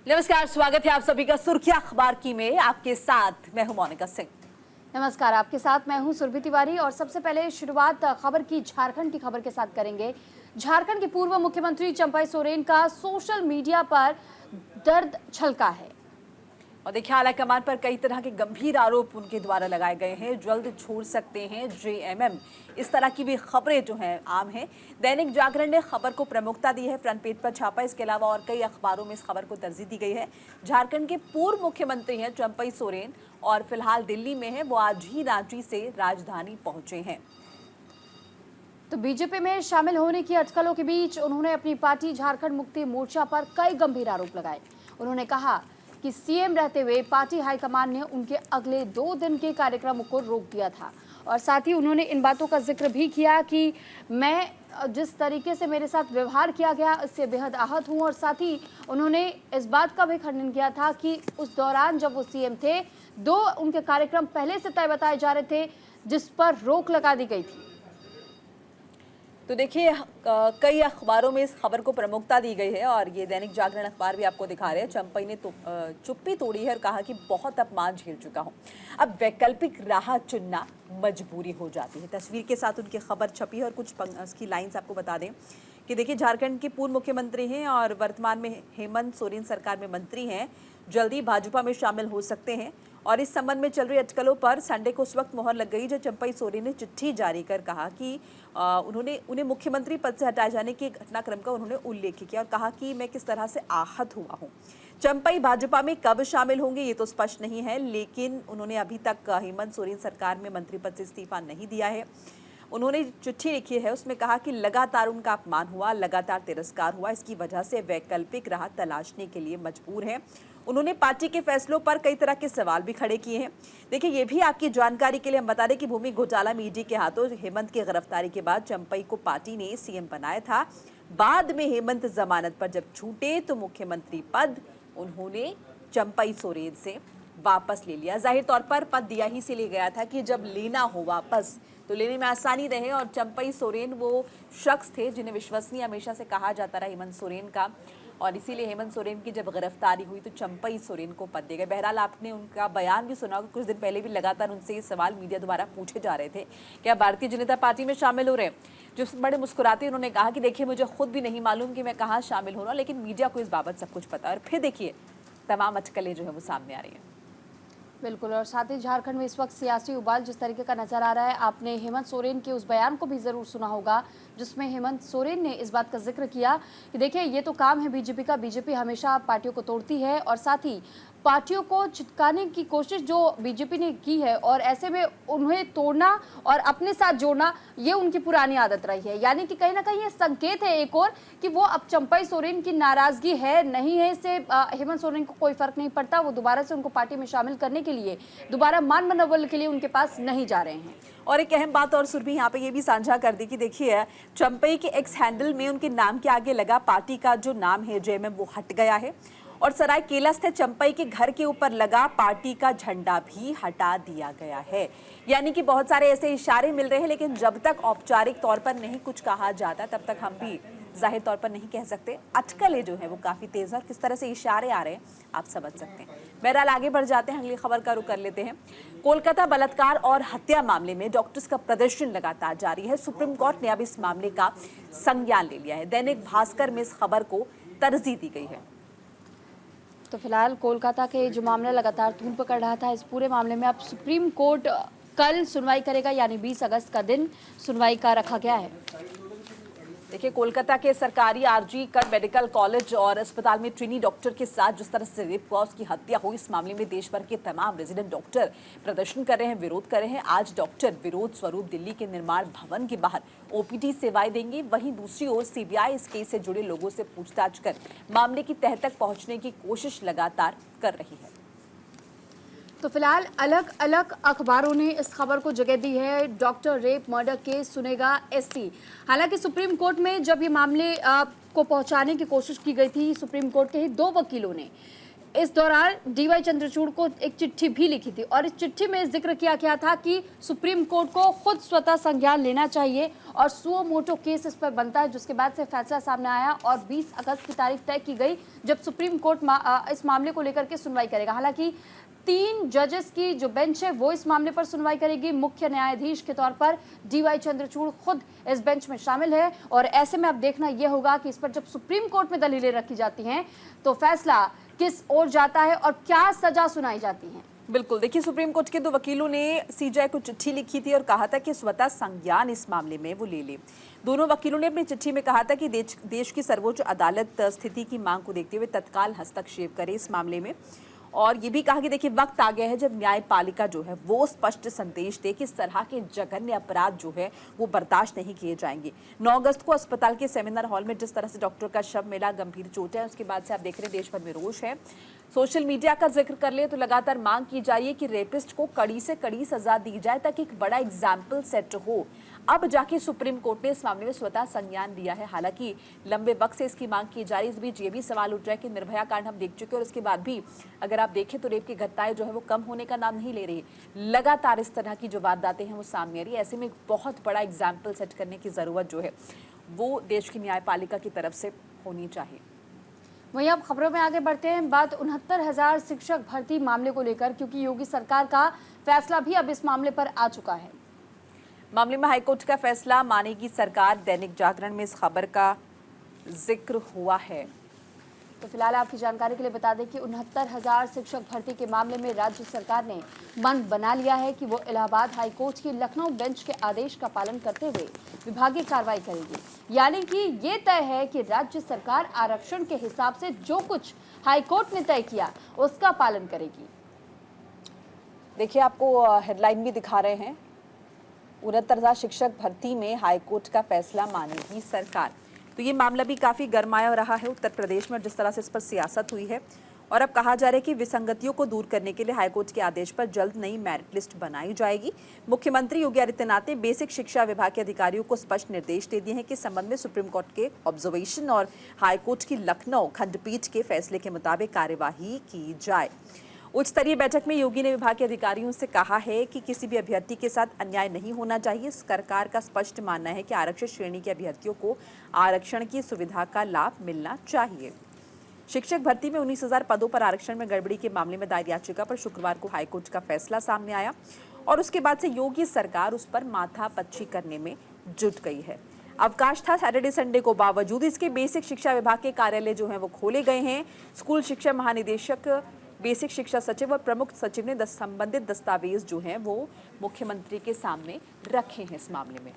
नमस्कार, स्वागत है आप सभी का सुर्खियां अखबार की में। आपके साथ मैं हूं मोनिका सिंह। नमस्कार, आपके साथ मैं हूं सुरभि तिवारी और सबसे पहले शुरुआत खबर की झारखंड की खबर के साथ करेंगे। झारखंड के पूर्व मुख्यमंत्री चंपई सोरेन का सोशल मीडिया पर दर्द छलका है। और देखिए, आलाकमान पर कई तरह के गंभीर आरोप उनके द्वारा लगाए गए हैं। जल्द छोड़ सकते हैं जेएमएम, इस तरह की भी खबरें जो हैं आम हैं। दैनिक जागरण ने खबर को प्रमुखता दी है, फ्रंट पेज पर छापा। इसके अलावा और कई अखबारों में इस खबर को तरजीह दी गई है। झारखंड के पूर्व मुख्यमंत्री हैं चंपई सोरेन और फिलहाल दिल्ली में है। वो आज ही रांची से राजधानी पहुंचे हैं। तो बीजेपी में शामिल होने की अटकलों के बीच उन्होंने अपनी पार्टी झारखंड मुक्ति मोर्चा पर कई गंभीर आरोप लगाए। उन्होंने कहा कि सीएम रहते हुए पार्टी हाईकमान ने उनके अगले 2 दिन के कार्यक्रमों को रोक दिया था और साथ ही उन्होंने इन बातों का जिक्र भी किया कि मैं जिस तरीके से मेरे साथ व्यवहार किया गया इससे बेहद आहत हूं। और साथ ही उन्होंने इस बात का भी खंडन किया था कि उस दौरान जब वो सीएम थे 2 उनके कार्यक्रम पहले से तय बताए जा रहे थे जिस पर रोक लगा दी गई थी। तो देखिए, कई अखबारों में इस खबर को प्रमुखता दी गई है और ये दैनिक जागरण अखबार भी आपको दिखा रहे हैं। चंपई ने तो चुप्पी तोड़ी है और कहा कि बहुत अपमान झेल चुका हूं, अब वैकल्पिक राह चुनना मजबूरी हो जाती है। तस्वीर के साथ उनकी खबर छपी है और कुछ उसकी लाइंस आपको बता दें कि देखिए, झारखंड के पूर्व मुख्यमंत्री हैं और वर्तमान में हेमंत सोरेन सरकार में मंत्री हैं। जल्दी भाजपा में शामिल हो सकते हैं और इस संबंध में चल रही अटकलों पर संडे को उस वक्त मोहर लग गई जब चंपई सोरेन ने चिट्ठी जारी कर कहा कि उन्हें मुख्यमंत्री पद से हटाए जाने के घटनाक्रम का उन्होंने उल्लेख किया और कहा कि मैं किस तरह से आहत हुआ हूं। चंपई भाजपा में कब शामिल होंगे ये तो स्पष्ट नहीं है, लेकिन उन्होंने अभी तक हेमंत सोरेन सरकार में मंत्री पद से इस्तीफा नहीं दिया है। उन्होंने चिट्ठी लिखी है, उसमें कहा कि लगातार उनका अपमान हुआ, लगातार तिरस्कार हुआ, इसकी वजह से वैकल्पिक राह तलाशने के लिए मजबूर हैं। उन्होंने पार्टी के फैसलों पर कई तरह के सवाल भी खड़े किए हैं। देखिए, ये भी आपकी जानकारी के लिए हम बता दें कि भूमि घोटाला में ईडी के हाथों हेमंत की गिरफ्तारी के बाद चंपई को पार्टी ने सीएम बनाया था। बाद में हेमंत जमानत पर जब छूटे तो मुख्यमंत्री पद उन्होंने चंपई सोरेन से वापस ले लिया। जाहिर तौर पर पद दिया ही से ले गया था कि जब लेना हो वापस तो लेने में आसानी रहे। और चंपई सोरेन वो शख्स थे जिन्हें विश्वसनीय हमेशा से कहा जाता रहा हेमंत सोरेन का, और इसीलिए हेमंत सोरेन की जब गिरफ्तारी हुई तो चंपई सोरेन को पद दिया गया। बहरहाल, आपने उनका बयान भी सुना होगा, कुछ दिन पहले भी लगातार उनसे ये सवाल मीडिया द्वारा पूछे जा रहे थे कि आप भारतीय जनता पार्टी में शामिल हो रहे हैं। जो बड़े मुस्कुराते उन्होंने कहा कि देखिए, मुझे खुद भी नहीं मालूम कि मैं कहाँ शामिल हो रहा हूँ, लेकिन मीडिया को इस बाबत सब कुछ पता है। और फिर देखिए, तमाम अटकलें जो है वो सामने आ रही हैं। बिल्कुल, और साथ ही झारखंड में इस वक्त सियासी उबाल जिस तरीके का नजर आ रहा है, आपने हेमंत सोरेन के उस बयान को भी जरूर सुना होगा जिसमें हेमंत सोरेन ने इस बात का जिक्र किया कि देखिए, ये तो काम है बीजेपी का, बीजेपी हमेशा पार्टियों को तोड़ती है और साथ ही पार्टियों को चिपकाने की कोशिश जो बीजेपी ने की है और ऐसे में उन्हें तोड़ना और अपने साथ जोड़ना ये उनकी पुरानी आदत रही है। यानी कि कहीं ना कहीं ये संकेत है एक और कि वो अब चंपई सोरेन की नाराजगी है नहीं है, इससे हेमंत सोरेन को कोई फर्क नहीं पड़ता। वो दोबारा से उनको पार्टी में शामिल करने के लिए, दोबारा मान मनोबल के लिए उनके पास नहीं जा रहे हैं। और एक अहम बात और सुरभि यहाँ पे ये भी साझा कर दी कि देखिए, चंपई के एक्स हैंडल में उनके नाम के आगे लगा पार्टी का जो नाम है जेएमएम वो हट गया है और सरायकेला स्थित चंपई के घर के ऊपर लगा पार्टी का झंडा भी हटा दिया गया है। यानी कि बहुत सारे ऐसे इशारे मिल रहे हैं, लेकिन जब तक औपचारिक तौर पर नहीं कुछ कहा जाता तब तक हम भी जाहिर तौर पर नहीं कह सकते। अटकलें जो है वो काफी तेज है और किस तरह से इशारे आ रहे हैं आप समझ सकते हैं। बहरहाल, आगे बढ़ जाते हैं, अगली खबर का रुख कर लेते हैं। कोलकाता बलात्कार और हत्या मामले में डॉक्टर्स का प्रदर्शन लगातार जारी है। सुप्रीम कोर्ट ने अब इस मामले का संज्ञान ले लिया है। दैनिक भास्कर में इस खबर को तरजीह दी गई है। तो फिलहाल कोलकाता के जो मामला लगातार धूल पकड़ रहा था, इस पूरे मामले में अब सुप्रीम कोर्ट कल सुनवाई करेगा, यानी 20 अगस्त का दिन सुनवाई का रखा गया है। देखिए, कोलकाता के सरकारी आरजी कर मेडिकल कॉलेज और अस्पताल में ट्रेनी डॉक्टर के साथ जिस तरह से रेप हुआ, उसकी हत्या हुई, इस मामले में देश भर के तमाम रेजिडेंट डॉक्टर प्रदर्शन कर रहे हैं, विरोध कर रहे हैं। आज डॉक्टर विरोध स्वरूप दिल्ली के निर्माण भवन के बाहर ओपीडी सेवाएं देंगे। वहीं दूसरी ओर सीबीआई इस केस से जुड़े लोगों से पूछताछ कर मामले की तह तक पहुंचने की कोशिश लगातार कर रही है। तो फिलहाल अलग अलग अखबारों ने इस खबर को जगह दी है। डॉक्टर रेप मर्डर केस सुनेगा एससी। हालांकि सुप्रीम कोर्ट में जब ये मामले को पहुंचाने की कोशिश की गई थी, सुप्रीम कोर्ट के ही 2 वकीलों ने इस दौरान डीवाई चंद्रचूड़ को एक चिट्ठी भी लिखी थी और इस चिट्ठी में जिक्र किया गया था कि सुप्रीम कोर्ट को खुद स्वतः संज्ञान लेना चाहिए और सुओ मोटो केस इस पर बनता है, जिसके बाद से फैसला सामने आया और 20 अगस्त की तारीख तय की गई जब सुप्रीम कोर्ट इस मामले को लेकर के सुनवाई करेगा। हालांकि 3 जजेस की जो बेंच है वो इस मामले पर सुनवाई करेगी। मुख्य न्यायाधीश के तौर पर डीवाई चंद्रचूड़ खुद इस बेंच में शामिल है और ऐसे में अब देखना यह होगा कि इस पर जब सुप्रीम कोर्ट में दलीलें रखी जाती हैं तो फैसला किस ओर जाता है और क्या सजा सुनाई जाती है। बिल्कुल, देखिए सुप्रीम कोर्ट के 2 वकीलों ने सीजेआई को चिट्ठी लिखी थी और कहा था कि स्वतः संज्ञान इस मामले में वो ले ले। दोनों वकीलों ने अपनी चिट्ठी में कहा था कि देश की सर्वोच्च अदालत स्थिति की मांग को देखते हुए तत्काल हस्तक्षेप करे इस मामले में, और ये भी कहा कि देखिए वक्त आ गया है जब न्यायपालिका जो है वो स्पष्ट संदेश दे कि इस तरह के जघन्य अपराध जो है वो बर्दाश्त नहीं किए जाएंगे। 9 अगस्त को अस्पताल के सेमिनार हॉल में जिस तरह से डॉक्टर का शव मिला, गंभीर चोट है, उसके बाद से आप देख रहे हैं देश भर में रोष है। सोशल मीडिया का जिक्र कर ले तो लगातार मांग की जा रही है कि रेपिस्ट को कड़ी से कड़ी सजा दी जाए ताकि एक बड़ा एग्जाम्पल सेट हो। अब जाके सुप्रीम कोर्ट ने इस मामले में स्वतः संज्ञान लिया है। हालांकि लंबे वक्त से इसकी मांग की जा रही है। इस बीच ये भी सवाल उठ रहा है कि निर्भया कांड हम देख चुके हैं और उसके बाद भी अगर आप देखें तो रेप की घटनाएं जो है वो कम होने का नाम नहीं ले रही। लगातार इस तरह की जो वारदातें हैं वो सामने आ रही है। ऐसे में एक बहुत बड़ा एग्जाम्पल सेट करने की जरूरत जो है वो देश की न्यायपालिका की तरफ से होनी चाहिए। वहीं अब खबरों में आगे बढ़ते हैं। बात 69,000 शिक्षक भर्ती मामले को लेकर, क्योंकि योगी सरकार का फैसला भी अब इस मामले पर आ चुका है। मामले में हाईकोर्ट का फैसला मानेगी सरकार, दैनिक जागरण में इस खबर का जिक्र हुआ है। तो फिलहाल आपकी जानकारी के लिए बता दें कि 69,000 शिक्षक भर्ती के मामले में राज्य सरकार ने मन बना लिया है कि वो इलाहाबाद हाईकोर्ट की लखनऊ बेंच के आदेश का पालन करते हुए विभागीय कार्रवाई करेगी। यानी कि ये तय है कि राज्य सरकार आरक्षण के हिसाब से जो कुछ हाईकोर्ट ने तय किया उसका पालन करेगी। देखिए आपको हेडलाइन भी दिखा रहे हैं, 69,000 शिक्षक भर्ती में हाईकोर्ट का फैसला मानेगी सरकार। तो ये मामला भी काफ़ी गरमाया रहा है उत्तर प्रदेश में, जिस तरह से इस पर सियासत हुई है और अब कहा जा रहा है कि विसंगतियों को दूर करने के लिए हाईकोर्ट के आदेश पर जल्द नई मेरिट लिस्ट बनाई जाएगी। मुख्यमंत्री योगी आदित्यनाथ ने बेसिक शिक्षा विभाग के अधिकारियों को स्पष्ट निर्देश दे दिए हैं कि इस संबंध में सुप्रीम कोर्ट के ऑब्जर्वेशन और हाईकोर्ट की लखनऊ खंडपीठ के फैसले के मुताबिक कार्यवाही की जाए। उच्च स्तरीय बैठक में योगी ने विभाग के अधिकारियों से कहा है कि किसी भी अभ्यर्थी के साथ अन्याय नहीं होना चाहिए। सरकार का स्पष्ट मानना है कि आरक्षित श्रेणी के अभ्यर्थियों को आरक्षण की सुविधा का लाभ मिलना चाहिए। शिक्षक भर्ती में 19,000 पदों पर आरक्षण में गड़बड़ी के मामले में दायर याचिका पर शुक्रवार को हाईकोर्ट का फैसला सामने आया और उसके बाद से योगी सरकार उस पर माथापच्ची करने में जुट गई है। अवकाश था सैटरडे संडे को, बावजूद इसके बेसिक शिक्षा विभाग के कार्यालय जो हैं वो खोले गए हैं। स्कूल शिक्षा महानिदेशक, बेसिक शिक्षा सचिव और प्रमुख सचिव ने संबंधित दस्तावेज जो हैं वो मुख्यमंत्री के सामने रखे हैं इस मामले में।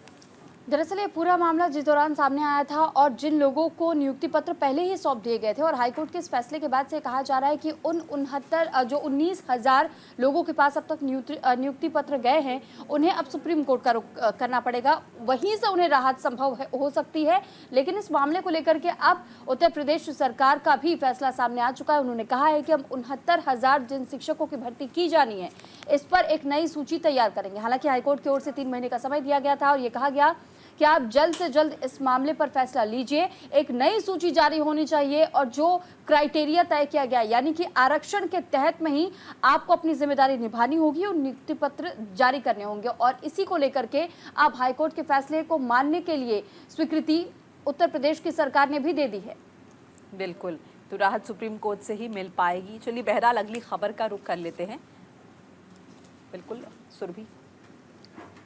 दरअसल ये पूरा मामला जिस दौरान सामने आया था और जिन लोगों को नियुक्ति पत्र पहले ही सौंप दिए गए थे और हाईकोर्ट के इस फैसले के बाद से कहा जा रहा है कि उन 19,000 लोगों के पास अब तक नियुक्ति पत्र गए हैं, उन्हें अब सुप्रीम कोर्ट का रुख करना पड़ेगा। वहीं से उन्हें राहत संभव हो सकती है। लेकिन इस मामले को लेकर के अब उत्तर प्रदेश सरकार का भी फैसला सामने आ चुका है। उन्होंने कहा है कि हम 69,000 जिन शिक्षकों की भर्ती की जानी है इस पर एक नई सूची तैयार करेंगे। हालांकि हाईकोर्ट की ओर से 3 महीने का समय दिया गया था और ये कहा गया कि आप जल्द से जल्द इस मामले पर फैसला लीजिए। एक नई सूची जारी होनी चाहिए और जो क्राइटेरिया तय किया गया यानी कि आरक्षण के तहत में ही आपको अपनी जिम्मेदारी निभानी होगी और नियुक्ति पत्र जारी करने होंगे। और इसी को लेकर के अब हाईकोर्ट के फैसले को मानने के लिए स्वीकृति उत्तर प्रदेश की सरकार ने भी दे दी है। बिल्कुल, तो राहत सुप्रीम कोर्ट से ही मिल पाएगी। चलिए बहरहाल अगली खबर का रुख कर लेते हैं। बिल्कुल सुरभि।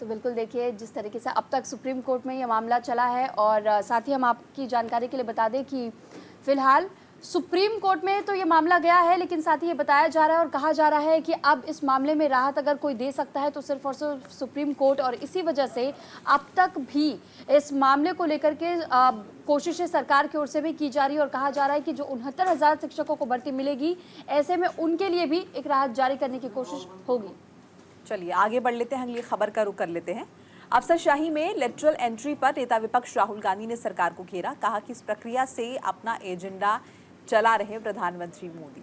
तो बिल्कुल देखिए जिस तरीके से अब तक सुप्रीम कोर्ट में ये मामला चला है और साथ ही हम आपकी जानकारी के लिए बता दें कि फिलहाल सुप्रीम कोर्ट में तो ये मामला गया है, लेकिन साथ ही ये बताया जा रहा है और कहा जा रहा है कि अब इस मामले में राहत अगर कोई दे सकता है तो सिर्फ और सिर्फ सुप्रीम कोर्ट। और इसी वजह से अब तक भी इस मामले को लेकर के कोशिशें सरकार की ओर से भी की जा रही है और कहा जा रहा है कि जो 69,000 शिक्षकों को भर्ती मिलेगी ऐसे में उनके लिए भी एक राहत जारी करने की कोशिश होगी। चलिए आगे बढ़ लेते हैं, अगली खबर का रुख कर लेते हैं। अफसरशाही में लेटरल एंट्री पर नेता विपक्ष राहुल गांधी ने सरकार को घेरा, कहा कि इस प्रक्रिया से अपना एजेंडा चला रहे प्रधानमंत्री मोदी।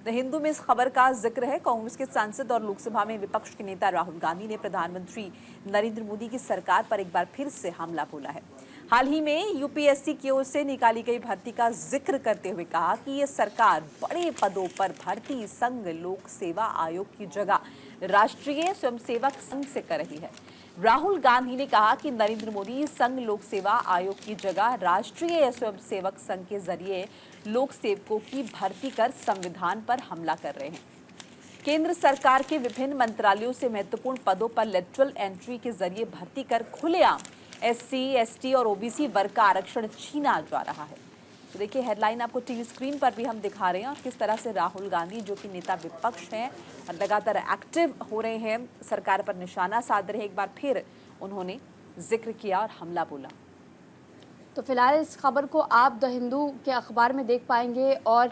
द हिंदू में इस खबर का जिक्र है। कांग्रेस के सांसद और लोकसभा में विपक्ष के नेता राहुल गांधी ने प्रधानमंत्री नरेंद्र मोदी की सरकार पर एक बार फिर से हमला बोला है। हाल ही में यूपीएससी की ओर से निकाली गई भर्ती का जिक्र करते हुए कहा कि ये सरकार बड़े पदों पर भर्ती संघ लोक सेवा आयोग की जगह राष्ट्रीय स्वयंसेवक संघ से कर रही है। राहुल गांधी ने कहा कि नरेंद्र मोदी संघ लोक सेवा आयोग की जगह राष्ट्रीय स्वयंसेवक संघ के जरिए लोक सेवकों की भर्ती कर संविधान पर हमला कर रहे हैं। केंद्र सरकार के विभिन्न मंत्रालयों से महत्वपूर्ण पदों पर लेटरल एंट्री के जरिए भर्ती कर खुलेआम एससी, एसटी और ओबीसी वर्ग का आरक्षण छीना जा रहा है। तो देखिए हेडलाइन आपको टीवी स्क्रीन पर भी हम दिखा रहे हैं और किस तरह से राहुल गांधी जो कि नेता विपक्ष हैं और लगातार एक्टिव हो रहे हैं, सरकार पर निशाना साध रहे हैं। एक बार फिर उन्होंने जिक्र किया और हमला बोला। तो फिलहाल इस खबर को आप द हिंदू के अखबार में देख पाएंगे और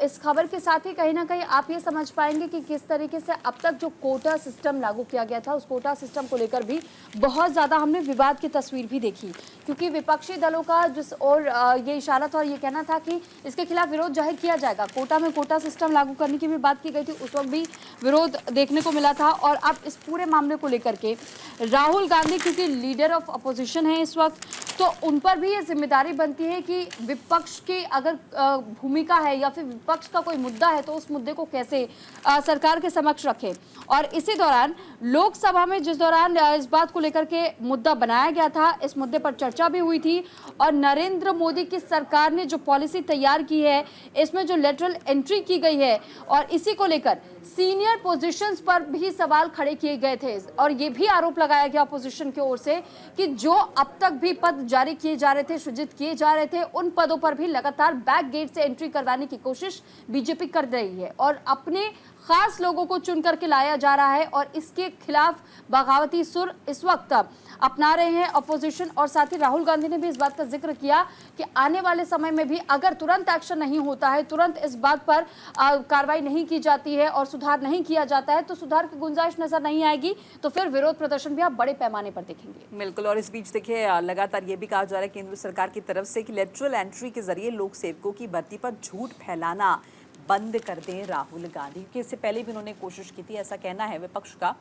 इस खबर के साथ ही कहीं ना कहीं आप ये समझ पाएंगे कि किस तरीके से अब तक जो कोटा सिस्टम लागू किया गया था, उस कोटा सिस्टम को लेकर भी बहुत ज़्यादा हमने विवाद की तस्वीर भी देखी, क्योंकि विपक्षी दलों का जिस और ये इशारा था और ये कहना था कि इसके खिलाफ विरोध जाहिर किया जाएगा। कोटा में कोटा सिस्टम लागू करने की भी बात की गई थी, उस वक्त भी विरोध देखने को मिला था। और अब इस पूरे मामले को लेकर के राहुल गांधी क्योंकि लीडर ऑफ अपोजिशन है इस वक्त, तो उन पर भी ये जिम्मेदारी बनती है कि विपक्ष की अगर भूमिका है या फिर विपक्ष का कोई मुद्दा है तो उस मुद्दे को कैसे सरकार के समक्ष रखे। और इसी दौरान लोकसभा में जिस दौरान इस बात को लेकर के मुद्दा बनाया गया था, इस मुद्दे पर चर्चा भी हुई थी और नरेंद्र मोदी की सरकार ने जो पॉलिसी तैयार की है, इसमें जो लेटरल एंट्री की गई है और इसी को लेकर सीनियर पोजीशंस पर भी सवाल खड़े किए गए थे और ये भी आरोप लगाया गया अपोजिशन की ओर से कि जो अब तक भी पद जारी किए जा रहे थे, सृजित किए जा रहे थे, उन पदों पर भी लगातार बैक गेट से एंट्री करवाने की कोशिश बीजेपी कर रही है और अपने खास लोगों को चुन करके लाया जा रहा है और इसके खिलाफ बगावती सुर इस वक्त अपना रहे हैं अपोजिशन। और साथ ही राहुल गांधी ने भी इस बात का जिक्र किया कि आने वाले समय में भी अगर तुरंत एक्शन नहीं होता है, तुरंत इस बात पर कार्रवाई नहीं की जाती है और सुधार नहीं किया जाता है, तो सुधार की गुंजाइश नजर नहीं आएगी, तो फिर विरोध प्रदर्शन भी आप बड़े पैमाने पर देखेंगे। बिल्कुल। और इस बीच देखिए लगातार ये भी कहा जा रहा है केंद्र सरकार की तरफ से कि लेटरल एंट्री के जरिए लोक सेवकों की भर्ती पर झूठ फैलाना बंद कर दें राहुल गांधी, क्योंकि इससे पहले भी उन्होंने कोशिश की थी, ऐसा कहना है विपक्ष का,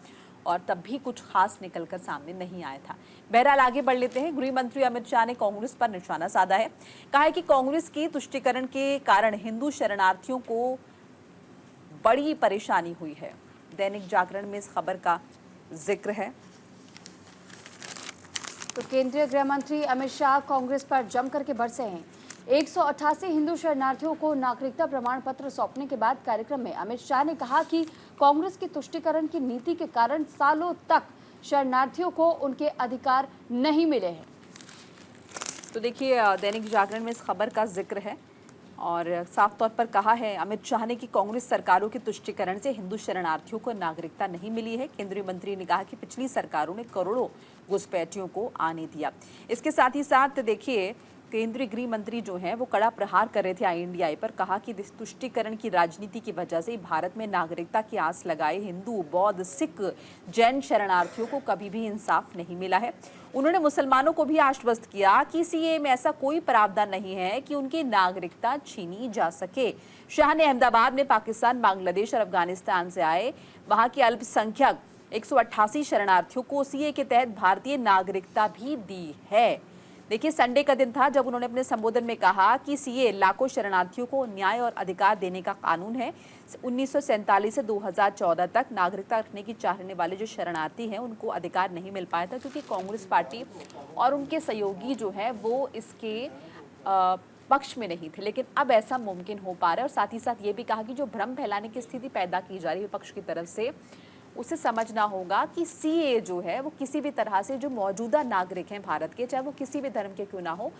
और तब भी कुछ खास निकलकर सामने नहीं आया था। बहरहाल आगे बढ़ लेते हैं। गृह मंत्री अमित शाह ने कांग्रेस पर निशाना साधा है। कहा है कि कांग्रेस की तुष्टीकरण के कारण हिंदू शरणार्थियों को बड़ी परेशानी हुई है। दैनिक जागरण में इस खबर का जिक्र है। तो केंद्रीय गृह मंत्री अमित शाह कांग्रेस पर जमकर के बरसे हैं। 188 हिंदू शरणार्थियों को नागरिकता प्रमाण पत्र सौंपने के बाद कार्यक्रम में अमित शाह ने कहा कि कांग्रेस की तुष्टीकरण की नीति के कारण सालों तक शरणार्थियों को उनके अधिकार नहीं मिले हैं। तो देखिए दैनिक जागरण में इस खबर का जिक्र है और साफ तौर पर कहा है अमित शाह ने कि कांग्रेस सरकारों के तुष्टीकरण से हिंदू शरणार्थियों को नागरिकता नहीं मिली है। केंद्रीय मंत्री ने कहा कि पिछली सरकारों ने करोड़ों घुसपैठियों को आने दिया। इसके साथ ही साथ देखिए केंद्रीय गृह मंत्री जो हैं वो कड़ा प्रहार कर रहे थे INDI पर। कहा कि तुष्टीकरण की राजनीति की वजह से भारत में नागरिकता की आस लगाए हिंदू, बौद्ध, सिख, जैन शरणार्थियों को कभी भी इंसाफ नहीं मिला है। उन्होंने मुसलमानों को भी आश्वस्त किया कि CAA में ऐसा कोई प्रावधान नहीं है कि उनकी नागरिकता छीनी जा सके। शाह ने अहमदाबाद में पाकिस्तान, बांग्लादेश और अफगानिस्तान से आए वहां के अल्पसंख्यक 188 शरणार्थियों को CAA के तहत भारतीय नागरिकता भी दी है। देखिए संडे का दिन था जब उन्होंने अपने संबोधन में कहा कि CAA लाखों शरणार्थियों को न्याय और अधिकार देने का कानून है। 1947 से 2014 तक नागरिकता रखने की चाहने वाले जो शरणार्थी हैं उनको अधिकार नहीं मिल पाया था, क्योंकि कांग्रेस पार्टी और उनके सहयोगी जो है वो इसके पक्ष में नहीं थे। लेकिन अब ऐसा मुमकिन हो पा रहा है। और साथ ही साथ ये भी कहा कि जो भ्रम फैलाने की स्थिति पैदा की जा रही है विपक्ष की तरफ से, उसे समझना होगा कि CAA जो है वो किसी भी तरह से जो मौजूदा नागरिक हैं भारत के, चाहे वो किसी भी धर्म के क्यों ना हो,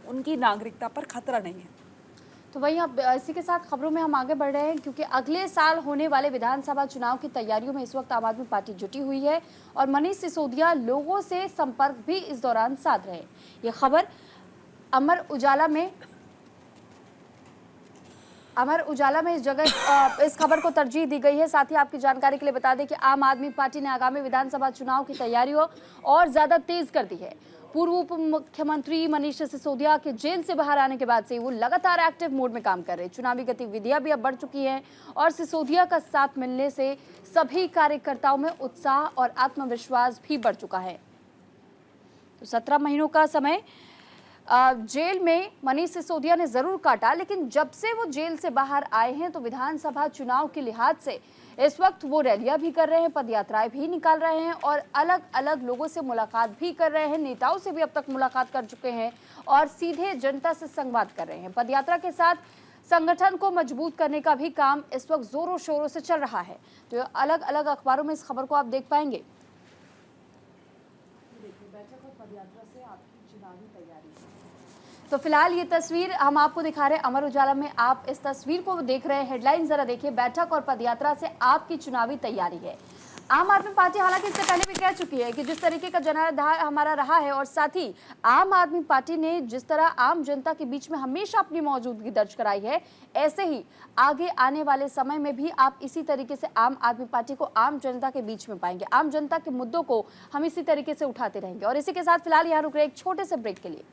उनकी नागरिकता पर खतरा नहीं है। तो वहीं अब इसी के साथ खबरों में हम आगे बढ़ रहे हैं, क्योंकि अगले साल होने वाले विधानसभा चुनाव की तैयारियों में इस वक्त आम आदमी पार्टी जुटी हुई है और मनीष सिसोदिया लोगों से संपर्क भी इस दौरान साध रहे हैं। ये खबर अमर उजाला में इस खबर को तरजीह दी गई है। साथ ही आपकी जानकारी के लिए बता दें कि आम आदमी पार्टी ने आगामी विधानसभा चुनाव की तैयारियों और ज्यादा तेज कर दी है। पूर्व उप मुख्यमंत्री मनीष सिसोदिया के जेल से बाहर आने के बाद से वो लगातार एक्टिव मोड में काम कर रहे हैं। चुनावी गतिविधियां भी अब बढ़ चुकी हैं और सिसोदिया का साथ मिलने से सभी कार्यकर्ताओं में उत्साह और आत्मविश्वास भी बढ़ चुका है। तो 17 महीनों का समय जेल में मनीष सिसोदिया ने जरूर काटा, लेकिन जब से वो जेल से बाहर आए हैं तो विधानसभा चुनाव के लिहाज से इस वक्त वो रैलियां भी कर रहे हैं, पदयात्राएं भी निकाल रहे हैं और अलग अलग लोगों से मुलाकात भी कर रहे हैं। नेताओं से भी अब तक मुलाकात कर चुके हैं और सीधे जनता से संवाद कर रहे हैं। पदयात्रा के साथ संगठन को मजबूत करने का भी काम इस वक्त जोरों शोरों से चल रहा है। तो अलग अलग अखबारों में इस खबर को आप देख पाएंगे। तो फिलहाल ये तस्वीर हम आपको दिखा रहे हैं अमर उजाला में। आप इस तस्वीर को देख रहे हैं, हेडलाइन जरा देखिए, बैठक और पदयात्रा से आपकी चुनावी तैयारी है। आम आदमी पार्टी हालांकि इससे पहले भी कह चुकी है कि जिस तरीके का जनाधार हमारा रहा है और साथ ही आम आदमी पार्टी ने जिस तरह आम जनता के बीच में हमेशा अपनी मौजूदगी दर्ज कराई है, ऐसे ही आगे आने वाले समय में भी आप इसी तरीके से आम आदमी पार्टी को आम जनता के बीच में पाएंगे। आम जनता के मुद्दों को हम इसी तरीके से उठाते रहेंगे। और इसी के साथ फिलहाल यहाँ रुक रहे एक छोटे से ब्रेक के लिए।